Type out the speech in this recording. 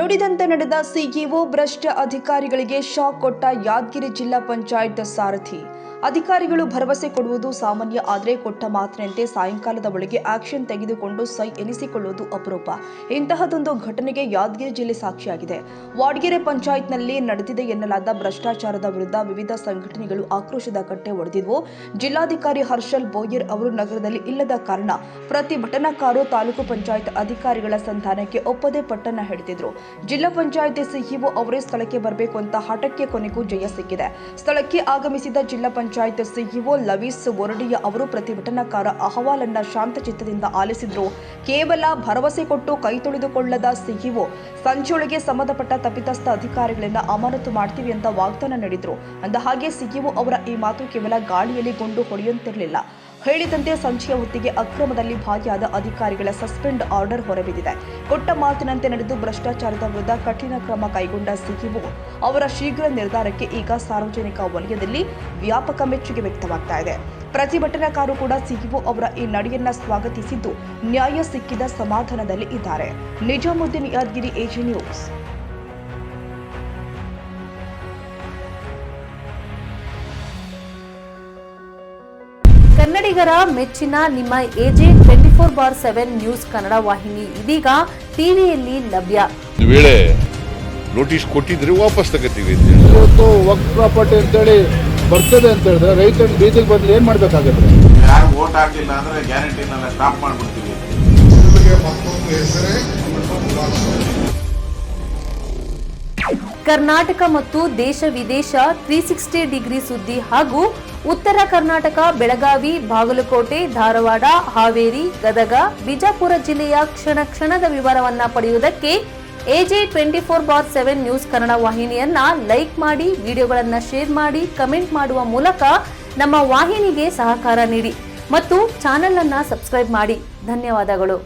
ನುಡಿದಂತೆ ನಡೆದ ಸಿಇಒ ಭ್ರಷ್ಟ ಅಧಿಕಾರಿಗಳಿಗೆ ಶಾಕ್ ಕೊಟ್ಟ ಯಾದಗಿರಿ ಜಿಲ್ಲಾ ಪಂಚಾಯತ್ ಸಾರಥಿ. ಅಧಿಕಾರಿಗಳು ಭರವಸೆ ಕೊಡುವುದು ಸಾಮಾನ್ಯ, ಆದರೆ ಕೊಟ್ಟ ಮಾತಿನಂತೆ ಸಾಯಂಕಾಲದ ಒಳಗೆ ಆಕ್ಷನ್ ತೆಗೆದುಕೊಂಡು ಸೈ ಎನಿಸಿಕೊಳ್ಳುವುದು ಅಪರೂಪ. ಇಂತಹದೊಂದು ಘಟನೆಗೆ ಯಾದಗಿರಿ ಜಿಲ್ಲೆ ಸಾಕ್ಷಿಯಾಗಿದೆ. ವಾಡ್ಗೆರೆ ಪಂಚಾಯತ್ನಲ್ಲಿ ನಡೆದಿದೆ ಎನ್ನಲಾದ ಭ್ರಷ್ಟಾಚಾರದ ವಿರುದ್ಧ ವಿವಿಧ ಸಂಘಟನೆಗಳು ಆಕ್ರೋಶದ ಕಟ್ಟೆ ಒಡೆದಿದ್ವು. ಜಿಲ್ಲಾಧಿಕಾರಿ ಹರ್ಷಲ್ ಬೋಯರ್ ಅವರು ನಗರದಲ್ಲಿ ಇಲ್ಲದ ಕಾರಣ ಪ್ರತಿಭಟನಾಕಾರರು ತಾಲೂಕು ಪಂಚಾಯತ್ ಅಧಿಕಾರಿಗಳ ಸಂಧಾನಕ್ಕೆ ಒಪ್ಪದೆ ಪಟ್ಟಣ ಹಿಡಿದಿದ್ರು. ಜಿಲ್ಲಾ ಪಂಚಾಯತ್ ಸಿಇಒ ಅವರೇ ಸ್ಥಳಕ್ಕೆ ಬರಬೇಕು ಅಂತ ಹಠಕ್ಕೆ ಕೊನೆಗೂ ಜಯ ಸಿಕ್ಕಿದೆ. ಸ್ಥಳಕ್ಕೆ ಆಗಮಿಸಿದ ಜಿಲ್ಲಾ ಪಂಚಾಯತ್ ಸಿಇಒ ಲವೀಸ್ ವೊರಡಿಯಾ ಅವರು ಪ್ರತಿಭಟನಾಕಾರ ಅಹವಾಲನ್ನ ಶಾಂತಚಿತ್ತದಿಂದ ಆಲಿಸಿದ್ರು. ಕೇವಲ ಭರವಸೆ ಕೊಟ್ಟು ಕೈ ತೊಳೆದುಕೊಳ್ಳದ ಸಿಇಒ ಸಂಜೆಯೊಳಗೆ ಸಂಬಂಧಪಟ್ಟ ತಪ್ಪಿತಸ್ಥ ಅಧಿಕಾರಿಗಳನ್ನ ಅಮಾನತು ಮಾಡ್ತೀವಿ ಅಂತ ವಾಗ್ದಾನ ನೀಡಿದ್ರು. ಅಂದಹಾಗೆ ಸಿಇಒ ಅವರ ಈ ಮಾತು ಕೇವಲ ಗಾಳಿಯಲ್ಲಿ ಗುಂಡು ಹೊಡೆಯುವಂತಿರಲಿಲ್ಲ. ಹೇಳಿದಂತೆ ಸಂಜೆಯ ಹೊತ್ತಿಗೆ ಅಕ್ರಮದಲ್ಲಿ ಭಾಗಿಯಾದ ಅಧಿಕಾರಿಗಳ ಸಸ್ಪೆಂಡ್ ಆರ್ಡರ್ ಹೊರಬಿದ್ದಿದೆ. ಕೊಟ್ಟ ಮಾತಿನಂತೆ ನಡೆದು ಭ್ರಷ್ಟಾಚಾರದ ವಿರುದ್ಧ ಕಠಿಣ ಕ್ರಮ ಕೈಗೊಂಡ ಸಿಇಒ ಅವರ ಶೀಘ್ರ ನಿರ್ಧಾರಕ್ಕೆ ಈಗ ಸಾರ್ವಜನಿಕ ವಲಯದಲ್ಲಿ ವ್ಯಾಪಕ ಮೆಚ್ಚುಗೆ ವ್ಯಕ್ತವಾಗ್ತಾ ಇದೆ. ಪ್ರತಿಭಟನಾಕಾರರು ಕೂಡ ಸಿಇಒ ಅವರ ಈ ನಡೆಯನ್ನ ಸ್ವಾಗತಿಸಿದ್ದು ನ್ಯಾಯ ಸಿಕ್ಕಿದ ಸಮಾಧಾನದಲ್ಲಿ ಇದ್ದಾರೆ. Nizamuddin, Yadgiri, AG news. ಕನ್ನಡಿಗರ ಮೆಚ್ಚಿನ ನಿಮ್ಮ ಎಜೆ 24/7 ನ್ಯೂಸ್ ಕನ್ನಡ ವಾಹಿನಿ ಇದೀಗ ಟಿವಿಯಲ್ಲಿ ಲಭ್ಯ. ವೇಳೆ ನೋಟಿಸ್ ಕೊಟ್ಟಿದ್ರೆ ವಾಪಸ್ ತಗೋತೀವಿ. ಇವತ್ತು ವಕ್ಫ್ ಪ್ರಾಪರ್ಟಿ ಅಂತೇಳಿ ಬರ್ತದೆ ಅಂತ ಹೇಳಿದ್ರೆ ರೈತರ ಬೀದಿಗೆ ಬದಲು ಏನ್ ಮಾಡ್ಬೇಕಾಗತ್ತೆ? ಯಾರು ವೋಟ್ ಹಾಕಿಲ್ಲ ಅಂದ್ರೆ ಗ್ಯಾರಂಟಿನೆಲ್ಲ ಸ್ಟಾಪ್ ಮಾಡ್ಬಿಡ್ತೀವಿ. ಕರ್ನಾಟಕ ಮತ್ತು ದೇಶ ವಿದೇಶ 360 ಡಿಗ್ರಿ ಸುದ್ದಿ ಹಾಗೂ ಉತ್ತರ ಕರ್ನಾಟಕ, ಬೆಳಗಾವಿ, ಬಾಗಲಕೋಟೆ, ಧಾರವಾಡ, ಹಾವೇರಿ, ಗದಗ, ಬಿಜಾಪುರ ಜಿಲ್ಲೆಯ ಕ್ಷಣ ಕ್ಷಣದ ವಿವರವನ್ನ ಪಡೆಯುವುದಕ್ಕೆ ಎಜೆ 24/7 ನ್ಯೂಸ್ ಕನ್ನಡ ವಾಹಿನಿಯನ್ನ ಲೈಕ್ ಮಾಡಿ, ವಿಡಿಯೋಗಳನ್ನ ಶೇರ್ ಮಾಡಿ, ಕಮೆಂಟ್ ಮಾಡುವ ಮೂಲಕ ನಮ್ಮ ವಾಹಿನಿಗೆ ಸಹಕಾರ ನೀಡಿ ಮತ್ತು ಚಾನೆಲ್ ಅನ್ನ ಸಬ್ಸ್ಕ್ರೈಬ್ ಮಾಡಿ. ಧನ್ಯವಾದಗಳು.